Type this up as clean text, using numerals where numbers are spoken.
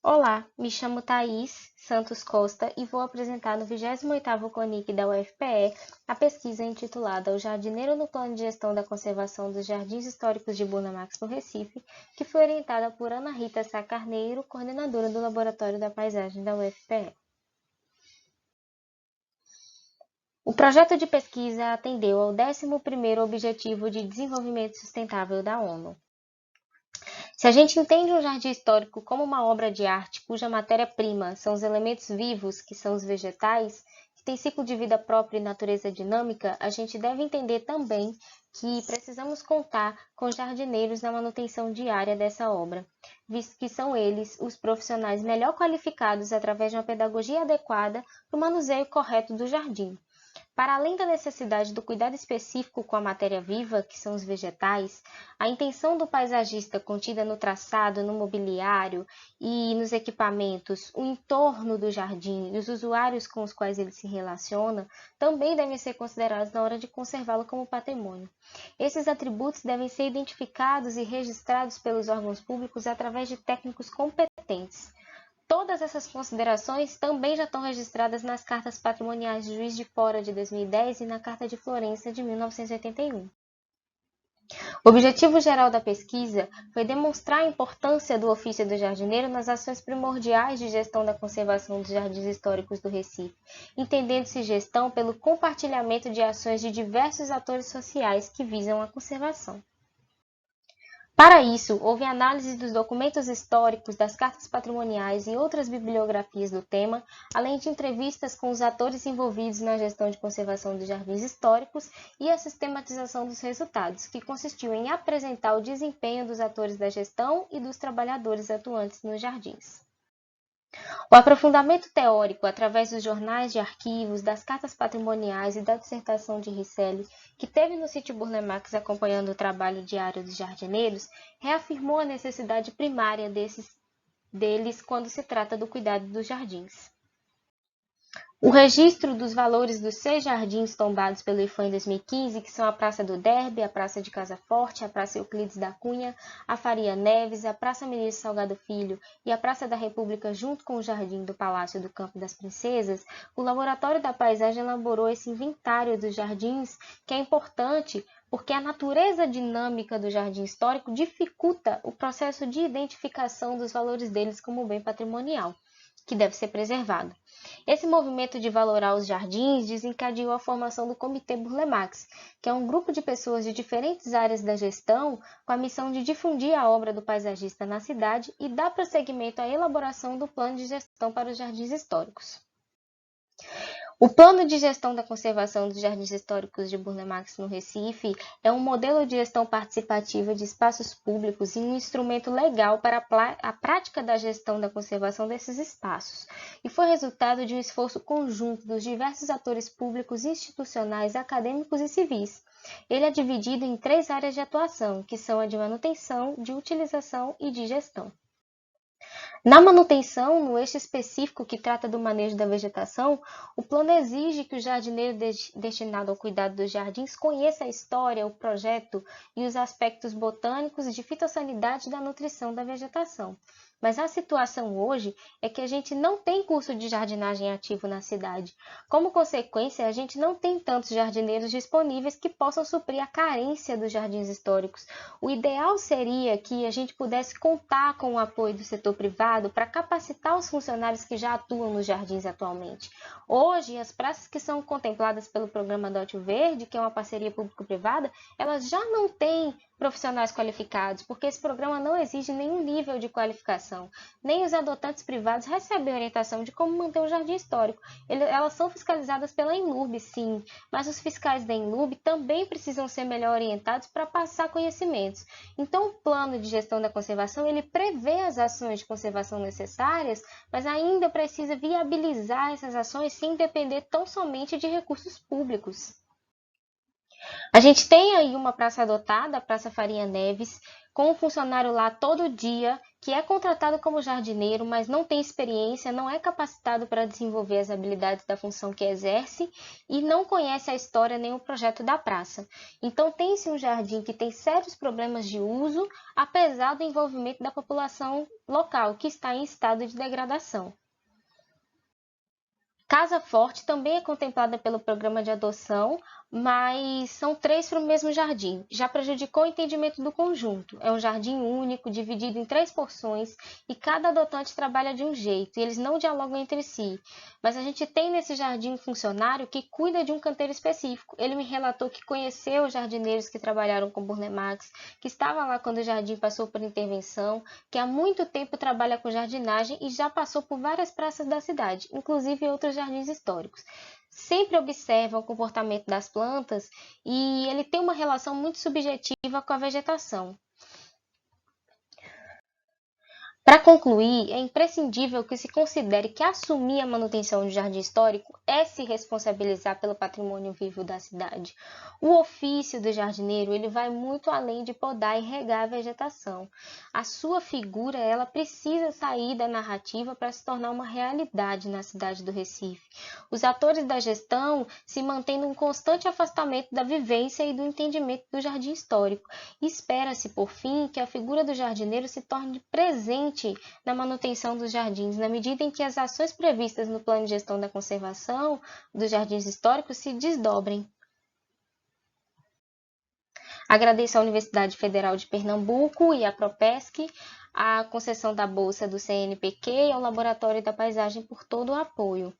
Olá, me chamo Thaís Santos Costa e vou apresentar no 28º CONIC da UFPE a pesquisa intitulada O Jardineiro no Plano de Gestão da Conservação dos Jardins Históricos de Burnamax no Recife, que foi orientada por Ana Rita Sá Carneiro, coordenadora do Laboratório da Paisagem da UFPE. O projeto de pesquisa atendeu ao 11º Objetivo de Desenvolvimento Sustentável da ONU. Se a gente entende um jardim histórico como uma obra de arte cuja matéria-prima são os elementos vivos, que são os vegetais, que têm ciclo de vida próprio e natureza dinâmica, a gente deve entender também que precisamos contar com jardineiros na manutenção diária dessa obra, visto que são eles os profissionais melhor qualificados através de uma pedagogia adequada para o manuseio correto do jardim. Para além da necessidade do cuidado específico com a matéria viva, que são os vegetais, a intenção do paisagista contida no traçado, no mobiliário e nos equipamentos, o entorno do jardim e os usuários com os quais ele se relaciona, também devem ser considerados na hora de conservá-lo como patrimônio. Esses atributos devem ser identificados e registrados pelos órgãos públicos através de técnicos competentes. Todas essas considerações também já estão registradas nas Cartas Patrimoniais de Juiz de Fora de 2010 e na Carta de Florença de 1981. O objetivo geral da pesquisa foi demonstrar a importância do ofício do jardineiro nas ações primordiais de gestão da conservação dos jardins históricos do Recife, entendendo-se gestão pelo compartilhamento de ações de diversos atores sociais que visam a conservação. Para isso, houve análise dos documentos históricos, das cartas patrimoniais e outras bibliografias do tema, além de entrevistas com os atores envolvidos na gestão de conservação dos jardins históricos e a sistematização dos resultados, que consistiu em apresentar o desempenho dos atores da gestão e dos trabalhadores atuantes nos jardins. O aprofundamento teórico, através dos jornais de arquivos, das cartas patrimoniais e da dissertação de Ricelli, que teve no sítio Burnamax acompanhando o trabalho diário dos jardineiros, reafirmou a necessidade primária deles quando se trata do cuidado dos jardins. O registro dos valores dos 6 jardins tombados pelo IPHAN em 2015, que são a Praça do Derby, a Praça de Casa Forte, a Praça Euclides da Cunha, a Faria Neves, a Praça Ministro Salgado Filho e a Praça da República, junto com o Jardim do Palácio do Campo das Princesas, o Laboratório da Paisagem elaborou esse inventário dos jardins, que é importante porque a natureza dinâmica do jardim histórico dificulta o processo de identificação dos valores deles como bem patrimonial, que deve ser preservado. Esse movimento de valorar os jardins desencadeou a formação do Comitê Burnamax, que é um grupo de pessoas de diferentes áreas da gestão com a missão de difundir a obra do paisagista na cidade e dar prosseguimento à elaboração do plano de gestão para os jardins históricos. O Plano de Gestão da Conservação dos Jardins Históricos de Burnamax no Recife é um modelo de gestão participativa de espaços públicos e um instrumento legal para a prática da gestão da conservação desses espaços, e foi resultado de um esforço conjunto dos diversos atores públicos, institucionais, acadêmicos e civis. Ele é dividido em 3 áreas de atuação, que são a de manutenção, de utilização e de gestão. Na manutenção, no eixo específico que trata do manejo da vegetação, o plano exige que o jardineiro destinado ao cuidado dos jardins conheça a história, o projeto e os aspectos botânicos de fitossanidade da nutrição da vegetação. Mas a situação hoje é que a gente não tem curso de jardinagem ativo na cidade. Como consequência, a gente não tem tantos jardineiros disponíveis que possam suprir a carência dos jardins históricos. O ideal seria que a gente pudesse contar com o apoio do setor privado para capacitar os funcionários que já atuam nos jardins atualmente. Hoje, as praças que são contempladas pelo programa Adote o Verde, que é uma parceria público-privada, elas já não têm profissionais qualificados, porque esse programa não exige nenhum nível de qualificação. Nem os adotantes privados recebem orientação de como manter um jardim histórico. Elas são fiscalizadas pela Enlurb, sim, mas os fiscais da Enlurb também precisam ser melhor orientados para passar conhecimentos. Então, o plano de gestão da conservação, ele prevê as ações de conservação necessárias, mas ainda precisa viabilizar essas ações sem depender tão somente de recursos públicos. A gente tem aí uma praça adotada, a Praça Faria Neves, com um funcionário lá todo dia, que é contratado como jardineiro, mas não tem experiência, não é capacitado para desenvolver as habilidades da função que exerce e não conhece a história nem o projeto da praça. Então, tem-se um jardim que tem sérios problemas de uso, apesar do envolvimento da população local, que está em estado de degradação. Casa Forte também é contemplada pelo programa de adoção, mas são 3 para o mesmo jardim. Já prejudicou o entendimento do conjunto. É um jardim único, dividido em 3 porções, e cada adotante trabalha de um jeito, e eles não dialogam entre si. Mas a gente tem nesse jardim um funcionário que cuida de um canteiro específico. Ele me relatou que conheceu os jardineiros que trabalharam com Burnemax, que estava lá quando o jardim passou por intervenção, que há muito tempo trabalha com jardinagem e já passou por várias praças da cidade, inclusive outros jardins históricos. Sempre observa o comportamento das plantas e ele tem uma relação muito subjetiva com a vegetação. Para concluir, é imprescindível que se considere que assumir a manutenção de jardim histórico é se responsabilizar pelo patrimônio vivo da cidade. O ofício do jardineiro ele vai muito além de podar e regar a vegetação. A sua figura ela precisa sair da narrativa para se tornar uma realidade na cidade do Recife. Os atores da gestão se mantêm num constante afastamento da vivência e do entendimento do jardim histórico. Espera-se, por fim, que a figura do jardineiro se torne presente na manutenção dos jardins, na medida em que as ações previstas no plano de gestão da conservação dos jardins históricos se desdobrem. Agradeço à Universidade Federal de Pernambuco e à Propesc, a concessão da bolsa do CNPq e ao Laboratório da Paisagem por todo o apoio.